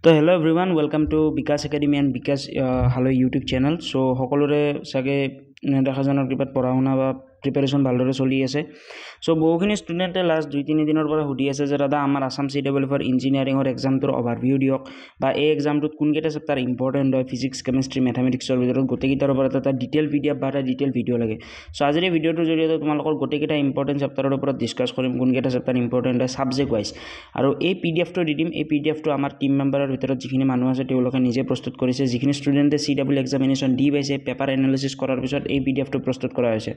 তো hello' everyone welcome to Bikash academy and Bikash hello YouTube channel. So' সকলোৰে চাগে দেখা জনৰ কৃপাত পঢ়া শুনা বা প্ৰিপাৰেশ্যন ভালদৰে চলি আছে। চ' বহুখিনি ষ্টুডেণ্টে লাষ্ট 2-3 দিনৰ পৰা সুধি আছে যে দাদা আমাৰ আছাম CEE ফৰ ইঞ্জিনিয়াৰিঙৰ এক্সামটোৰ অভাৰভিউ দিয়ক, বা এই এক্সামটোত কোনকেইটা চেপ্টাৰ ইম্পৰ্টেণ্ট হয়, ফিজিক্স কেমেষ্ট্ৰি মেথামেটিক্সৰ ভিতৰত গোটেইকেইটাৰ ওপৰত এটা ডিটেইল PDF বা এটা ডিটেইল ভিডিঅ' লাগে। চ' আজিৰ এই ভিডিঅ'টোৰ জৰিয়তে তোমালোকৰ গোটেইকেইটা ইম্পৰ্টেণ্ট চেপ্টাৰৰ ওপৰত ডিছকাছ কৰিম, কোনকেইটা চেপ্টাৰ ইম্পৰ্টেণ্ট হয় ছাবজেক্ট ৱাইজ, আৰু এই PDFটো দি দিম। এই PDFটো আমাৰ টিম মেম্বাৰৰ ভিতৰত যিখিনি মানুহ আছে তেওঁলোকে নিজে প্ৰস্তুত কৰিছে। যিখিনি ষ্টুডেণ্টে CEE এক্সামিনেশ্যন দি পাইছে, পেপাৰ এনালিচিছ কৰাৰ পিছত এই PDFটো প্ৰস্তুত কৰা হৈছে।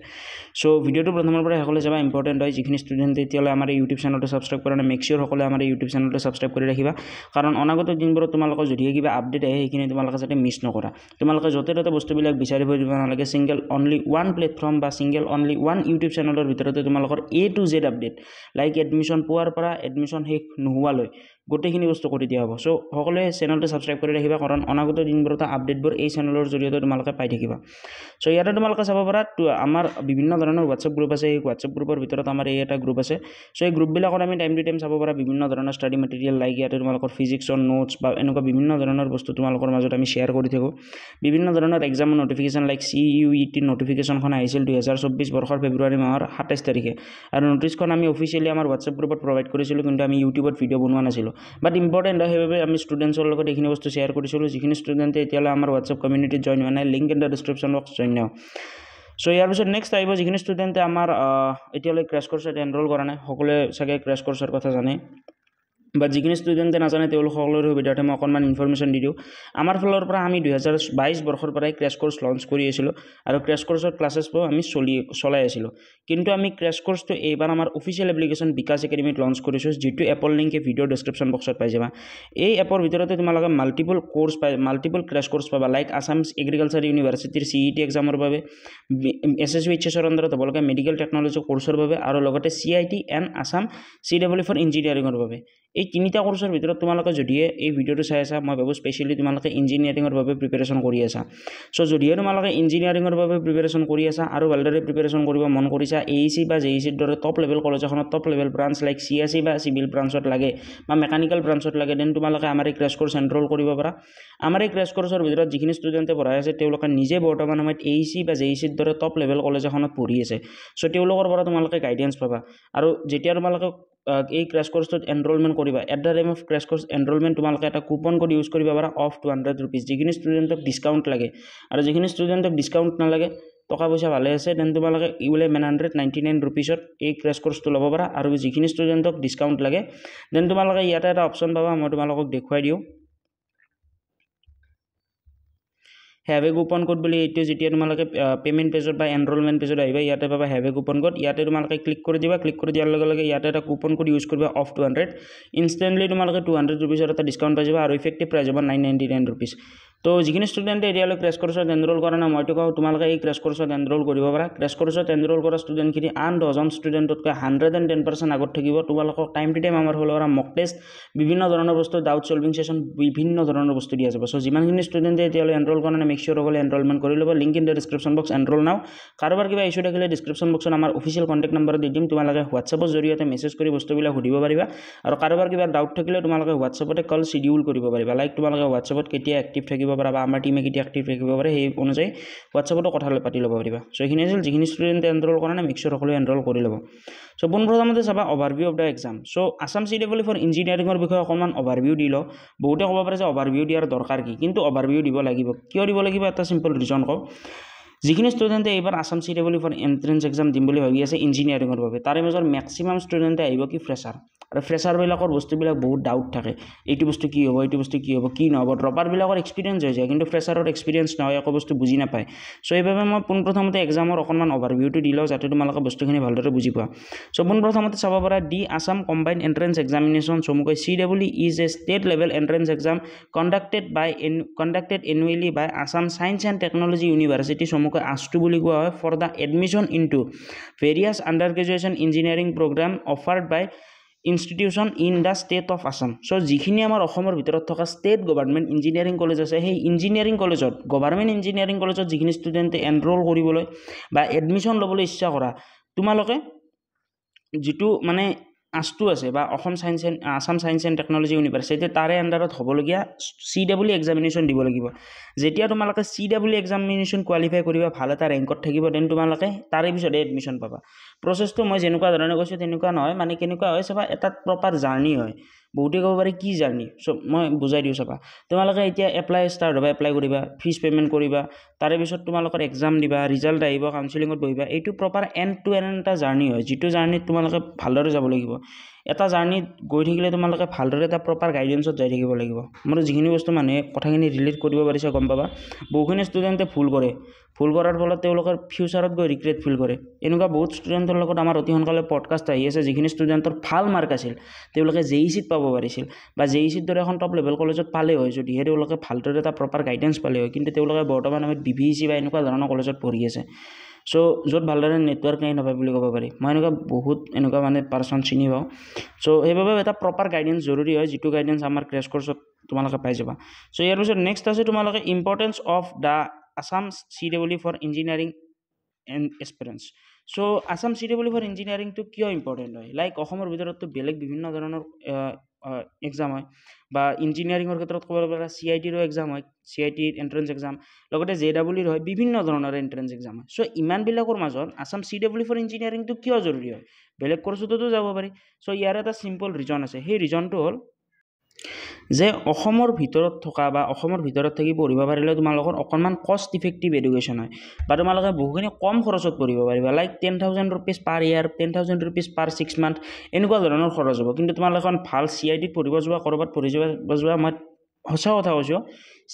চ' ভিডিঅ'টো প্ৰথমৰ পৰা শেষলৈ চাবা, ইম্পৰ্টেণ্ট হয়। যিখিনি ষ্টুডেণ্টে এতিয়ালৈ আমাৰ এই ইউটিউব চেনেলটো ছাবস্ক্ৰাইব কৰা নাই, মেক চিয়ৰ সকলোৱে আমাৰ এই ইউটিউব চেনেলটো ছাবস্ক্ৰাইব কৰি ৰাখিবা, কাৰণ অনাগত দিনবোৰত তোমালোকৰ যদিহে কিবা আপডেট আহে সেইখিনি তোমালোকে যাতে মিছ নকৰা। তোমালোকে য'তে ত'তে বস্তুবিলাক বিচাৰি ফুৰিব নালাগে। ছিংগল অনলি ওৱান প্লেটফৰ্ম বা ছিংগল অনলি ওৱান ইউটিউব চেনেলৰ ভিতৰতে তোমালোকৰ A to Z update, like admission পোৱাৰ পৰা এডমিশ্যন শেষ নোহোৱালৈ গোটেইখিনি বস্তু কৰি দিয়া হ'ব। চ' সকলোৱে চেনেলটো ছাবস্ক্ৰাইব কৰি ৰাখিবা, কাৰণ অনাগত দিনবোৰত আপডেটবোৰ এই চেনেলৰ জৰিয়তে তোমালোকে পাই থাকিবা। চ' ইয়াতে তোমালোকে চাব পাৰা আমাৰ বিভিন্ন ধৰণৰ হোৱাটছএপ গ্ৰুপ আছে। এই হোৱাটছএপ গ্ৰুপৰ ভিতৰত আমাৰ এই এটা গ্ৰুপ আছে। চ' এই গ্ৰুপবিলাকত আমি টাইম টু টাইম চাব পাৰা বিভিন্ন ধৰণৰ ষ্টাডি মেটেৰিয়েল, লাইক ইয়াতে তোমালোকৰ ফিজিক্সৰ নোটছ বা এনেকুৱা বিভিন্ন ধৰণৰ বস্তু তোমালোকৰ মাজত আমি শ্বেয়াৰ কৰি থাকোঁ। বিভিন্ন ধৰণৰ এক্সামৰ নটিফিকেশ্যন, লাইক CUET নটিফিকেশ্যনখন আহিছিল 2024 বৰ্ষৰ ফেব্ৰুৱাৰী মাহৰ 27 তাৰিখে, আৰু নটিছখন আমি অফিচিয়েলি আমাৰ হোৱাটছএপ গ্ৰুপত প্ৰভাইড কৰিছিলোঁ, কিন্তু আমি ইউটিউবত ভিডিঅ' বনোৱা নাছিলোঁ। বাট ইম্পৰ্টেণ্ট হয়, সেইবাবে আমি ষ্টুডেণ্টছৰ লগত এইখিনি বস্তু শ্বেয়াৰ কৰিছিলোঁ। যিখিনি ষ্টুডেণ্টে এতিয়ালৈ আমাৰ হোৱাটছএপ কমিউনিটিত জইন হোৱা নাই, link in the description box, join নাও। চ' ইয়াৰ পিছত নেক্সট আহিব, যিখিনি ষ্টুডেণ্টে আমাৰ এতিয়ালৈ ক্ৰেছ কৰ্ছত এনৰোল কৰা নাই, সকলোৱে চাগে ক্ৰেছ কৰ্ছৰ কথা জানে, বাট যিখিনি ষ্টুডেণ্টে নাজানে তেওঁলোক সকলোৰে সুবিধাৰ্থে মই অকণমান ইনফৰমেশ্যন দি দিওঁ। আমাৰ ফালৰ পৰা আমি 2022 বৰ্ষৰ পৰাই ক্ৰেছ কৰ্ছ লঞ্চ কৰি আছিলোঁ, আৰু ক্ৰেছ কৰ্ছৰ ক্লাছেছবোৰ আমি চলাই আছিলোঁ। কিন্তু আমি ক্ৰেছ কৰ্ছটো এইবাৰ আমাৰ অফিচিয়েল এপ্লিকেশ্যন বিকাশ একাডেমিত লঞ্চ কৰিছোঁ, যিটো এপৰ লিংক এই ভিডিঅ'ৰ ডেছক্ৰিপশ্যন বক্সত পাই যাবা। এই এপৰ ভিতৰতে তোমালোকে মাল্টিপল ক্ৰেছ কৰ্ছ পাবা, লাইক আছাম এগ্ৰিকালচাৰ ইউনিভাৰ্চিটিৰ CET এক্সামৰ বাবে, SSUHSৰ আণ্ডাৰত হ'ব লগা মেডিকেল টেকন'লজি কৰ্ছৰ বাবে, আৰু লগতে CIT and Assam CEE for ইঞ্জিনিয়াৰিঙৰ বাবে। এই তিনিটা কৰ্ছৰ ভিতৰত তোমালোকে যদিহে এই ভিডিঅ'টো চাই আছা, মই ভাবোঁ স্পেচিয়েলি তোমালোকে ইঞ্জিনিয়াৰিঙৰ বাবে প্ৰিপেৰেশ্যন কৰি আছা। চ' যদিহে তোমালোকে ইঞ্জিনিয়াৰিঙৰ বাবে প্ৰিপেৰেশ্যন কৰি আছা আৰু ভালদৰে প্ৰিপেৰেশ্যন কৰিব মন কৰিছা, AEC বা JECৰ দৰে টপ লেভেল কলেজ এখনত top level branch like CSE বা চিভিল ব্ৰাঞ্চত লাগে বা মেকানিকেল ব্ৰাঞ্চত লাগে, দেন তোমালোকে আমাৰ এই ক্ৰেছ কৰ্ছ এনৰোল কৰিব পাৰা। আমাৰ এই ক্ৰেছ কৰ্ছৰ ভিতৰত যিখিনি ষ্টুডেণ্টে পঢ়াই আছে তেওঁলোকে নিজে বৰ্তমান সময়ত AEC বা JECৰ দৰে টপ লেভেল কলেজ এখনত পঢ়ি আছে। চ' তেওঁলোকৰ পৰা তোমালোকে গাইডেঞ্চ পাবা, আৰু যেতিয়া তোমালোকে এই ক্ৰেছ কৰ্ছটোত এনৰোলমেণ্ট কৰিবা, at the time of crash course enrolment তোমালোকে এটা কুপন কোড ইউজ কৰিব পাৰা অফ 200 rupees। যিখিনি ষ্টুডেণ্টক ডিছকাউণ্ট লাগে, আৰু যিখিনি ষ্টুডেণ্টক ডিছকাউণ্ট নালাগে, টকা পইচা ভালে আছে, দেন তোমালোকে 199 rupeesত এই ক্ৰেছ কৰ্ছটো ল'ব পাৰা। আৰু যিখিনি ষ্টুডেণ্টক ডিছকাউণ্ট লাগে, দেন তোমালোকে ইয়াতে এটা অপশ্যন পাবা, মই তোমালোকক দেখুৱাই দিওঁ। হেভ এ কুপন কোড বুলি, এইটো যেতিয়া তোমালোকে পে'মেণ্ট পেজত বা এনৰোলমেণ্ট পেজত আহিবা, ইয়াতে পাবা হেভ এ কুপন কোড। ইয়াতে তোমালোকে ক্লিক কৰি দিবা। ক্লিক কৰি দিয়াৰ লগে লগে ইয়াতে এটা কুপন কোড ইউজ কৰিবা অফ 200। ইনষ্টেণ্টলি তোমালোকে 200 rupeesৰ এটা ডিছকাউণ্ট পাই যাবা, আৰু ইফেক্টিভ প্ৰাইচ হ'ব 999 rupees। তো যিখিনি ষ্টুডেণ্টে এতিয়ালৈ ক্ৰেছ কৰ্ছত এনৰোল কৰা নাই, মইতো কওঁ তোমালোকে এই ক্ৰেছ কৰ্ছত এনৰোল কৰিব পাৰা। ক্ৰেছ কৰ্ছত এনৰোল কৰা ষ্টুডেণ্টখিনি আন 10জন ষ্টুডেণ্টতকৈ 110% আগত থাকিব। তোমালোকক টাইম টু টাইম আমাৰ ফালৰ পৰা মক টেষ্ট, বিভিন্ন ধৰণৰ বস্তু, ডাউট চলভিং ছেশ্যন, বিভিন্ন ধৰণৰ বস্তু দিয়া যাব। চ' যিমানখিনি ষ্টুডেণ্টে এতিয়ালৈ এনৰোল কৰা নাই, মেক চিয়ৰ সকলোৱে এনৰোলমেণ্ট কৰি ল'ব। Link in the description box, enrol নাও। কাৰোবাৰ কিবা ইছ্যু থাকিলে ডিছক্ৰিপশ্যন বক্সত আমাৰ অফিচিয়েল কণ্টেক্ট নম্বৰ দি দিম, তোমালোকে হোৱাটছএপৰ জৰিয়তে মেছেজ কৰি বস্তুবিলাক সুধিব পাৰিবা। আৰু কাৰোবাৰ কিবা ডাউট থাকিলে তোমালোকে হোৱাটছএপতে কল চিডিউল কৰিব পাৰিবা, লাইক তোমালোকে হোৱাটছএপত কেতিয়া এক্টিভ থাকিব পাৰা বা আমাৰ টিমে কেতিয়া এক্টিভ থাকিব পাৰে, সেই অনুযায়ী হোৱাটছএপতো কথা পাতি ল'ব পাৰিবা। চ' এইখিনি আছিল, যিখিনি ষ্টুডেণ্টে এনৰোল কৰা নাই মেক চিয়ৰ সকলোৱে এনৰোল কৰি ল'ব। চ' পোনপ্ৰথমতে চাবা overview of the exam. So' Assam CEE for ইঞ্জিনিয়াৰিঙৰ বিষয়ে অকণমান অভাৰভিউ দি লওঁ। বহুতে ক'ব পাৰে যে অভাৰভিউ দিয়াৰ দৰকাৰ কি, কিন্তু অভাৰভিউ দিব লাগিব। কিয় দিব লাগিব, এটা চিম্পল ৰিজন কওঁ। যিখিনি ষ্টুডেণ্টে এইবাৰ Assam CEE for entrance exam দিম বুলি ভাবি আছে ইঞ্জিনিয়াৰিঙৰ বাবে, তাৰে মাজৰ মেক্সিমাম ষ্টুডেণ্টে আহিব কি ফ্ৰেছাৰ, আৰু ফ্ৰেছাৰবিলাকৰ বস্তুবিলাক বহুত ডাউট থাকে। এইটো বস্তু কি হ'ব, এইটো বস্তু কি হ'ব, কি নহ'ব। ড্ৰপাৰবিলাকৰ এক্সপিৰিয়েঞ্চ হৈ যায়, কিন্তু ফ্ৰেছাৰৰ এক্সপিৰিয়েঞ্চ নহয়, একো বস্তু বুজি নাপায়। চ' সেইবাবে মই পোনপ্ৰথমতে এক্সামৰ অকণমান অভাৰভিউটো দি লওঁ, যাতে তোমালোকে বস্তুখিনি ভালদৰে বুজি পোৱা। চ' পোনপ্ৰথমতে চাব পাৰা the Assam combined entrance examination, চমুকৈ CEE is a state level entrance exam conducted annually by Assam science and technology university, চমুকৈ ASTU বুলি কোৱা হয়, for the admission into various under graduation engineering program offered by institution in the state of Assam. So' যিখিনি আমাৰ অসমৰ ভিতৰত থকা state government engineering college আছে, সেই ইঞ্জিনিয়াৰিং কলেজত, গভৰ্ণমেণ্ট ইঞ্জিনিয়াৰিং কলেজত যিখিনি ষ্টুডেণ্টে এনৰোল কৰিবলৈ বা এডমিশ্যন ল'বলৈ ইচ্ছা কৰা, তোমালোকে যিটো মানে আছটো আছে বা Assam science and technology university তাৰে আণ্ডাৰত হ'বলগীয়া CEE এক্সামিনেশ্যন দিব লাগিব। যেতিয়া তোমালোকে CEE এক্সামিনেশ্যন কোৱালিফাই কৰিবা, ভাল এটা ৰেংকত থাকিব, দেন তোমালোকে তাৰে পিছতে এডমিশ্যন পাবা। প্ৰচেছটো মই যেনেকুৱা ধৰণে কৈছোঁ তেনেকুৱা নহয়, মানে কেনেকুৱা হয় চাবা, এটা প্ৰপাৰ জাৰ্ণি হয়। বহুতে ক'ব পাৰি কি জাৰ্ণি, মই বুজাই দিওঁ চাবা। তোমালোকে এতিয়া এপ্লাই ষ্টাৰ্ট হ'বা, এপ্লাই কৰিবা, ফিজ পে'মেণ্ট কৰিবা, তাৰে পিছত তোমালোকৰ এক্সাম দিবা, ৰিজাল্ট আহিব, কাউন্সেলিঙত বহিবা। এইটো প্ৰপাৰ এণ্ড টু এণ্ড এটা জাৰ্ণি হয়, যিটো জাৰ্ণিত তোমালোকে ভালদৰে যাব লাগিব। এটা জাৰ্ণিত গৈ থাকিলে তোমালোকে ভালদৰে এটা প্ৰপাৰ গাইডেন্সত যাই থাকিব লাগিব। মোৰ যিখিনি বস্তু মানুহে কথাখিনি ৰিলেট কৰিব পাৰিছে গম পাবা। বহুখিনি ষ্টুডেণ্টে ভুল কৰাৰ ফলত তেওঁলোকৰ ফিউচাৰত গৈ ৰিগ্ৰেট ফিল কৰে। এনেকুৱা বহুত ষ্টুডেণ্টৰ লগত আমাৰ অতি সোনকালে পডকাষ্ট আহি আছে, যিখিনি ষ্টুডেণ্টৰ ভাল মাৰ্ক আছিল, তেওঁলোকে JECত পাব পাৰিছিল বা JECৰ দৰে এখন টপ লেভেল কলেজত পালে হয়, যদিহে তেওঁলোকে ভালদৰে এটা প্ৰপাৰ গাইডেন্স পালে হয়। কিন্তু তেওঁলোকে বৰ্তমান সময়ত BVEC বা এনেকুৱা ধৰণৰ কলেজত পঢ়ি আছে। চ' য'ত ভালদৰে নেটৱৰ্ক নাই নাপায় বুলি ক'ব পাৰি। মই বহুত এনেকুৱা মানে পাৰ্চন চিনি পাওঁ। চ' সেইবাবে এটা প্ৰপাৰ গাইডেন্স জৰুৰী হয়, যিটো গাইডেন্স আমাৰ ক্ৰেছ কৰ্চত তোমালোকে পাই যাবা। চ' ইয়াৰ পিছত নেক্সট আছে তোমালোকে importance of the Assam CEE for engineering and aspirants. So' Assam CEE for ইঞ্জিনিয়াৰিংটো কিয় ইম্পৰ্টেণ্ট হয়? লাইক অসমৰ ভিতৰততো বিভিন্ন ধৰণৰ এক্সাম হয়, বা ইঞ্জিনিয়াৰিঙৰ ক্ষেত্ৰত ক'ব পাৰা CITৰো এক্সাম হয়, CITৰ এণ্ট্ৰেঞ্চ এক্সাম, লগতে JEEৰ হয়, বিভিন্ন ধৰণৰ এণ্ট্ৰেঞ্চ এক্সাম হয়। চ' ইমানবিলাকৰ মাজত আসাম CEE ফৰ ইঞ্জিনিয়াৰিংটো কিয় জৰুৰী হয়? বেলেগ কৰ্চততো যাব পাৰি। চ' ইয়াৰ এটা চিম্পল ৰিজন আছে। সেই ৰিজনটো হ'ল যে অসমৰ ভিতৰত থকা বা অসমৰ ভিতৰত থাকি পঢ়িব পাৰিলে তোমালোকৰ অকণমান কষ্ট ইফেক্টিভ এডুকেশ্যন হয়, বা তোমালোকে বহুখিনি কম খৰচত পঢ়িব পাৰিবা। লাইক 10,000 rupees পাৰ ইয়াৰ, 10,000 rupees পাৰ 6 month, এনেকুৱা ধৰণৰ খৰচ হ'ব। কিন্তু তোমালোকে এখন ভাল CITত পঢ়িব যোৱা, ক'ৰবাত পঢ়িব যোৱা, মই সঁচা কথা কৈছোঁ,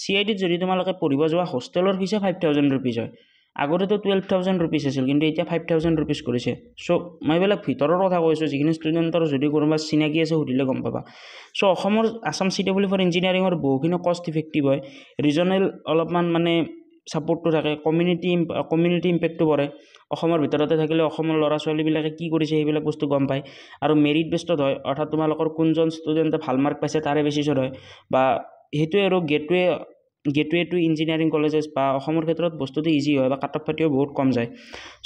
CITত যদি তোমালোকে পঢ়িব যোৱা, হোষ্টেলৰ ফিজে 5,000 rupees হয়। আগতেতো 12,000 rupees আছিল, কিন্তু এতিয়া 5,000 rupees কৰিছে। চ' মই এইবিলাক ভিতৰৰ কথা কৈছোঁ, যিখিনি ষ্টুডেণ্টৰ যদি কোনোবা চিনাকি আছে সুধিলে গম পাবা। চ' অসমৰ আসাম CEE ফৰ ইঞ্জিনিয়াৰিঙৰ বহুখিনি কষ্ট ইফেক্টিভ হয়, ৰিজনেল অলপমান মানে ছাপৰ্টটো থাকে, কমিউনিটি ইম্পেক্টটো পৰে। অসমৰ ভিতৰতে থাকিলে অসমৰ ল'ৰা ছোৱালীবিলাকে কি কৰিছে সেইবিলাক বস্তু গম পায়, আৰু মেৰিট বেষ্টত হয়, অৰ্থাৎ তোমালোকৰ কোনজন ষ্টুডেণ্টে ভাল মাৰ্ক পাইছে তাৰে বেচিছত হয়, বা সেইটোৱে আৰু গেটৱে টু ইঞ্জিনিয়াৰিং কলেজেছ, বা অসমৰ ক্ষেত্ৰত বস্তুটো ইজি হয়, বা কাট অফ পাতিও বহুত কম যায়।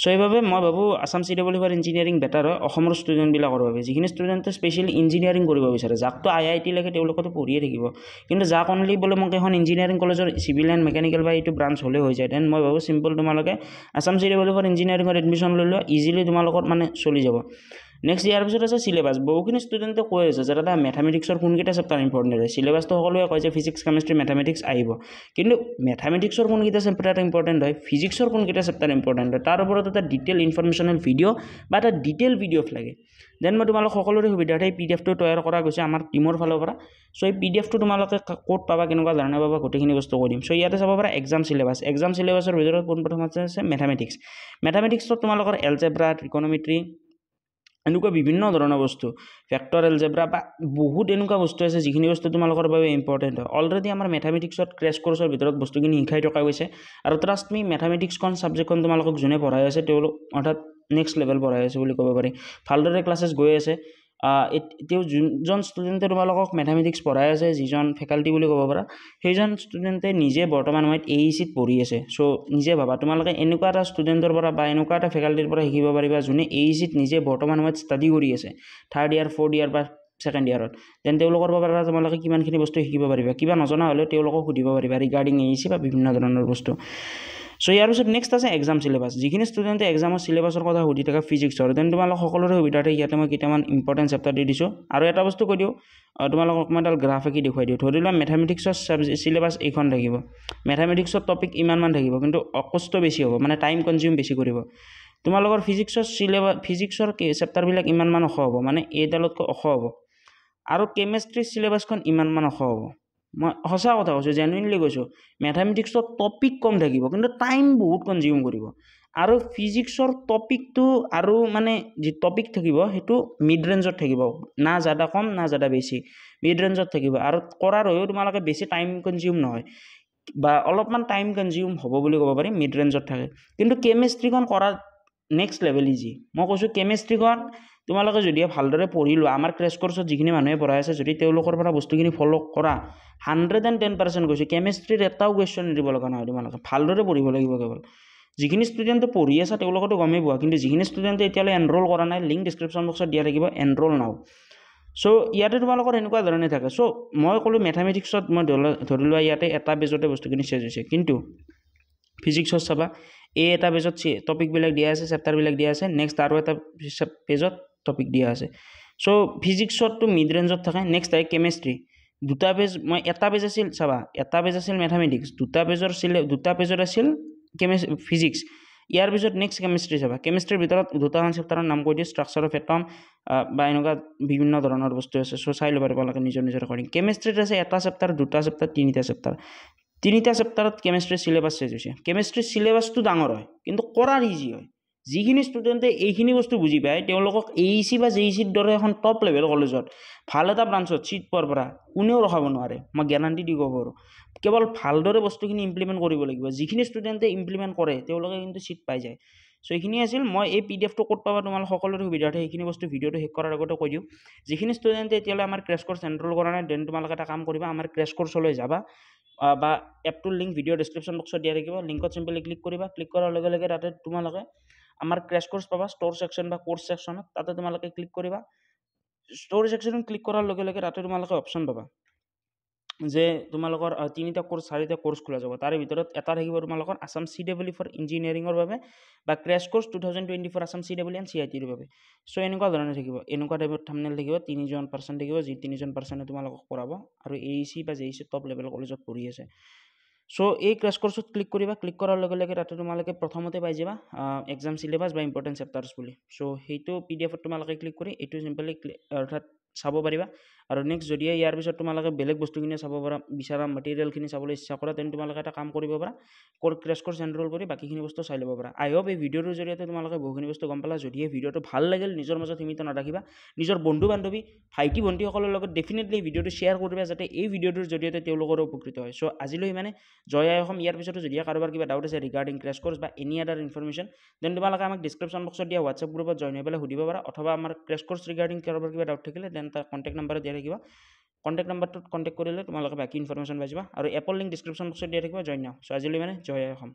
চ' সেইবাবে মই ভাবোঁ Assam CEE for engineering better হয় অসমৰ ষ্টুডেণ্টবিলাকৰ বাবে, যিখিনি ষ্টুডেণ্টে স্পেচিয়েলি ইঞ্জিনিয়াৰিং কৰিব বিচাৰে। যাকতো IIT লাগে তেওঁলোকেতো পঢ়িয়ে থাকিব, কিন্তু যাক অনলি বোলে মোক এখন ইঞ্জিনিয়াৰিং কলেজৰ চিভিল এণ্ড মেকানিকেল বা এইটো ব্ৰাঞ্চ হ'লে হৈ যায়, দেন মই ভাবোঁ চিম্পল তোমালোকে আসাম CEE ফৰ ইঞ্জিনিয়াৰিঙত এডমিশ্যন লৈ লোৱা, ইজিলি তোমালোকৰ মানে চলি যাব। নেক্সট ইয়াৰ পিছত আছে চিলেবাছ। বহুখিনি ষ্টুডেণ্টে কৈ আছে যে দাদা মেথামেটিক্সৰ কোনকেইটা চেপ্টাৰ ইম্পৰ্টেণ্ট হয়? চিলেবাছটো সকলোৱে কয় যে ফিজিক্স, কেমেষ্ট্ৰি, মেথামেটিক্স আহিব, কিন্তু মেথামেটিক্সৰ কোনকেইটা চেপ্টাৰ ইম্পৰ্টেণ্ট হয়, ফিজিক্সৰ কোনকেইটা চেপ্টাৰ ইম্পৰ্টেণ্ট হয়, তাৰ ওপৰত এটা ডিটেইল ইনফৰমেশ্যনেল ভিডিঅ' বা এটা ডিটেইল PDF লাগে। দেন মই তোমালোক সকলোৰে সুবিধাৰ্থে এই PDFটো তৈয়াৰ কৰা গৈছে আমাৰ টিমৰ ফালৰ পৰা। চ' এই PDFটো তোমালোকে ক'ত পাবা, কেনেকুৱা ধৰণে পাবা, গোটেইখিনি বস্তু কৈ দিম। চ' ইয়াতে চাব পাৰা এক্সাম চিলেবাছৰ ভিতৰত পোনপ্ৰথম আছে মেথামেটিক্সত তোমালোকৰ এলজেব্ৰা, ট্ৰিকন'মেট্ৰি, এনেকুৱা বিভিন্ন ধৰণৰ বস্তু, ভেক্টৰ এলজেব্ৰা বা বহুত এনেকুৱা বস্তু আছে যিখিনি বস্তু তোমালোকৰ বাবে ইম্পৰ্টেণ্ট হয়। অলৰেডি আমাৰ মেথামেটিক্সত ক্ৰেছ কৰ্চৰ ভিতৰত বস্তুখিনি শিকাই থকা গৈছে, আৰু ট্ৰাষ্ট মি মেথামেটিক্সখন ছাবজেক্টখন তোমালোকক যোনে পঢ়াই আছে তেওঁলোক অৰ্থাৎ নেক্সট লেভেল পঢ়াই আছে বুলি ক'ব পাৰি। ভালদৰে ক্লাছেছ গৈ আছে। তেওঁ যোনজন ষ্টুডেণ্টে তোমালোকক মেথামেটিক্স পঢ়াই আছে, যিজন ফেকাল্টি বুলি ক'ব পাৰা, সেইজন ষ্টুডেণ্টে নিজে বৰ্তমান সময়ত AECত পঢ়ি আছে। চ' নিজে ভাবা, তোমালোকে এনেকুৱা এটা ষ্টুডেণ্টৰ পৰা বা এনেকুৱা এটা ফেকাল্টিৰ পৰা শিকিব পাৰিবা যোনে AECত নিজে বৰ্তমান সময়ত ষ্টাডি কৰি আছে, 3rd year 4th year বা 2nd yearত। দেন তেওঁলোকৰ পৰা তোমালোকে কিমানখিনি বস্তু শিকিব পাৰিবা। কিবা নজনা হ'লেও তেওঁলোকক সুধিব পাৰিবা ৰিগাৰ্ডিং AEC বা বিভিন্ন ধৰণৰ বস্তু। চ' ইয়াৰ পিছত নেক্সট আছে এক্সাম চিলেবাছ। যিখিনি ষ্টুডেণ্টে এক্সামৰ চিলেবাছৰ কথা সুধি থাকে ফিজিক্সৰ, দেন তোমালোক সকলোৰে সুবিধাৰ্থে ইয়াতে মই কেইটামান ইম্পৰ্টেণ্ট চেপ্টাৰ দি দিছোঁ। আৰু এটা বস্তু কৈ দিওঁ, তোমালোকক মই এডাল গ্ৰাফ আঁকি দেখুৱাই দিওঁ। ধৰি লোৱা মেথামেটিক্সৰ চিলেবাছ এইখন থাকিব, মেথামেটিক্সৰ টপিক ইমানমান থাকিব, কিন্তু কষ্ট বেছি হ'ব, মানে টাইম কনজিউম বেছি কৰিব। তোমালোকৰ ফিজিক্সৰ চেপ্টাৰবিলাক ইমানমান ওখ হ'ব, মানে এইডালতকৈ ওখ হ'ব, আৰু কেমেষ্ট্ৰিৰ চিলেবাছখন ইমানমান ওখ হ'ব। মই সঁচা কথা কৈছোঁ, জেনুইনলি কৈছোঁ। মেথামেটিক্সৰ টপিক কম থাকিব, কিন্তু টাইম বহুত কনজিউম কৰিব। আৰু ফিজিক্সৰ টপিকটো আৰু মানে যি টপিক থাকিব সেইটো মিড ৰেঞ্জত থাকিব, না জাদা কম না জাদা বেছি, মিড ৰেঞ্জত থাকিব। আৰু কৰাৰ হৈও তোমালোকে বেছি টাইম কনজিউম নহয়, বা অলপমান টাইম কনজিউম হ'ব বুলি ক'ব পাৰি, মিড ৰেঞ্জত থাকে। কিন্তু কেমেষ্ট্ৰিখন কৰা নেক্সট লেভেল ইজি। মই কৈছোঁ কেমেষ্ট্ৰিখন তোমালোকে যদি ভালদৰে পঢ়ি লোৱা, আমাৰ ক্ৰেছ কৰ্চত যিখিনি মানুহে পঢ়াই আছে, যদি তেওঁলোকৰ পৰা বস্তুখিনি ফ'ল' কৰা, 110% কৈছোঁ, কেমেষ্ট্ৰিৰ এটাও কুৱেশ্যন নিদিব লগা নহয়। তোমালোকে ভালদৰে পঢ়িব লাগিব কেৱল। যিখিনি ষ্টুডেণ্টে পঢ়ি আছে তেওঁলোকতো গমেই পোৱা, কিন্তু যিখিনি ষ্টুডেণ্টে এতিয়ালৈ এনৰোল কৰা নাই লিংক ডিছক্ৰিপশ্যন বক্সত দিয়া থাকিব এনৰোল নাও। চ' ইয়াতে তোমালোকৰ এনেকুৱা ধৰণে থাকে। চ' মই ক'লোঁ মেথামেটিক্সত মই ধৰি লোৱা ইয়াতে এটা পেজতে বস্তুখিনি চেঞ্জ হৈছে, কিন্তু ফিজিক্সত চাবা এই এটা পেজত টপিকবিলাক দিয়া আছে, চেপ্টাৰবিলাক দিয়া আছে, নেক্সট আৰু এটা পেজত টপিক দিয়া আছে। চ' ফিজিক্সতটো মিড ৰেঞ্জত থাকে, নেক্সট আহে কেমেষ্ট্ৰি, দুটা পেজ, মই এটা পেজ আছিল চাবা, এটা পেজ আছিল মেথামেটিক্স, দুটা পেজত আছিল ফিজিক্স, ইয়াৰ পিছত নেক্সট কেমেষ্ট্ৰি চাবা, কেমেষ্ট্ৰিৰ ভিতৰত দুটামান চেপ্টাৰৰ নাম কৈ দিওঁ, ষ্ট্ৰাকচাৰ অফ এটম বা এনেকুৱা বিভিন্ন ধৰণৰ বস্তু আছে। চ' চাই ল'ব তোমালোকে নিজৰ একাৰ্ডিং। কেমেষ্ট্ৰিত আছে এটা চেপ্টাৰ, দুটা চেপ্টাৰ, তিনিটা চেপ্টাৰত কেমেষ্ট্ৰিৰ চিলেবাছ চেঞ্জ হৈছে। কেমেষ্ট্ৰিৰ চিলেবাছটো ডাঙৰ হয় কিন্তু কৰাৰ ইজি হয়। যিখিনি ষ্টুডেণ্টে এইখিনি বস্তু বুজি পায় তেওঁলোকক AEC বা JECৰ দৰে এখন টপ লেভেল কলেজত ভাল এটা ব্ৰাঞ্চত ছিট পোৱাৰ পৰা কোনেও ৰখাব নোৱাৰে, মই গেৰাণ্টি দি ক'ব পাৰোঁ। কেৱল ভালদৰে বস্তুখিনি ইমপ্লিমেণ্ট কৰিব লাগিব। যিখিনি ষ্টুডেণ্টে ইমপ্লিমেণ্ট কৰে তেওঁলোকে কিন্তু ছিট পাই যায়। চ' এইখিনি আছিল। মই এই PDF টো ক'ত পাবা তোমালোক সকলোৰে সুবিধাৰ্থে সেইখিনি বস্তু ভিডিঅ'টো শেষ কৰাৰ আগতে কৈ দিওঁ। যিখিনি ষ্টুডেণ্টে এতিয়ালৈ আমাৰ ক্ৰেছ কৰ্চ এনৰোল কৰা নাই, দেন তোমালোকে এটা কাম কৰিবা, আমাৰ ক্ৰেছ কৰ্চলৈ যাবা বা এপটোৰ লিংক ভিডিঅ' ডিছক্ৰিপশ্যন বক্সত দিয়া থাকিব, লিংকত চিম্পলি ক্লিক কৰিবা। ক্লিক কৰাৰ লগে লগে তাতে তোমালোকে আমাৰ ক্ৰেছ কৰ্চ পাবা, ষ্ট'ৰ ছেকশ্যন বা কোৰ্চ ছেকশ্যনত, তাতে তোমালোকে ক্লিক কৰিবা। ষ্ট'ৰ ছেকশ্যনত ক্লিক কৰাৰ লগে লগে তাতে তোমালোকে অপশ্যন পাবা যে তোমালোকৰ 3টা কোৰ্চ 4টা কোৰ্চ খোলা যাব। তাৰে ভিতৰত এটা থাকিব তোমালোকৰ আছাম CEE ফৰ ইঞ্জিনিয়াৰিঙৰ বাবে বা crash course 2024 Assam CEE and CITৰ বাবে। চ' এনেকুৱা ধৰণে থাকিব, এনেকুৱা টাইপৰ থাম্বনেইল থাকিব, 3জন পাৰ্চন থাকিব, যি 3জন পাৰ্চনে তোমালোকক কৰাব আৰু AEC বা JEC টপ লেভেল কলেজত পঢ়ি আছে। চ' এই ক্ৰেছ কৰ্চত ক্লিক কৰিবা। ক্লিক কৰাৰ লগে লগে তাতে তোমালোকে প্ৰথমতে পাই যাবা এক্সাম চিলেবাছ বা ইম্পৰ্টেণ্ট চেপ্টাৰ্ছ বুলি। চ' সেইটো PDF-ত তোমালোকে ক্লিক কৰি এইটো চিম্পলি অৰ্থাৎ চাব পাৰিবা। আৰু নেক্সট যদিহে ইয়াৰ পিছত তোমালোকে বেলেগ বস্তুখিনি চাব পাৰা, বিচাৰা মেটেৰিয়েলখিনি চাবলৈ ইচ্ছা কৰা, তেন্তে তোমালোকে এটা কাম কৰিব পাৰা, ক্ৰেছ কৰ্চ এনৰোল কৰি বাকীখিনি বস্তু চাই ল'ব পাৰা। আই হোপ এই ভিডিঅ'টোৰ জৰিয়তে তোমালোকে বহুখিনি বস্তু গম পালা। যদিহে ভিডিঅ'টো ভাল লাগিল নিজৰ মাজত সীমিত নাৰাখিবা, নিজৰ বন্ধু বান্ধৱী ভাইটি ভণ্টিসকলৰ লগত ডেফিনেটলি ভিডিঅ'টো শ্বেয়াৰ কৰিবা যাতে এই ভিডিঅ'টোৰ জৰিয়তে তেওঁলোকৰো উপকৃত হয়। চ' আজিলৈ মানে জয় আই অসম। ইয়াৰ পিছতো যদিহে কাৰোবাৰ কিবা ডাউট আছে ৰিগাৰ্ডিং ক্ৰেছ কৰ্চ বা এনি আদাৰ ইনফৰমেশ্যন, দেন তোমালোকে আমাক ডিছক্ৰিপশ্যন বক্সত দিয়া হোৱাটছএপ গ্ৰুপত জইন হৈ পেলাই সুধিব পাৰা, অথবা আমাৰ ক্ৰেছ কৰ্চ ৰিগাৰ্ডিং কাৰোবাৰ কিবা ডাউট থাকিলে দেন তাৰ কণ্টেক্ট নাম্বাৰত দিয়া থাকিব। কণ্টেক্ট নাম্বাৰটোত কণ্টেক্ট কৰিলে তোমালোকে বাকী ইনফৰমেশ্যন পাই যাবা। আৰু এপৰ লিংক ডিছক্ৰিপশ্যন বক্সত দিয়া থাকিব, জইন নাও। চ' আজিলৈ মানে জয় আই অসম।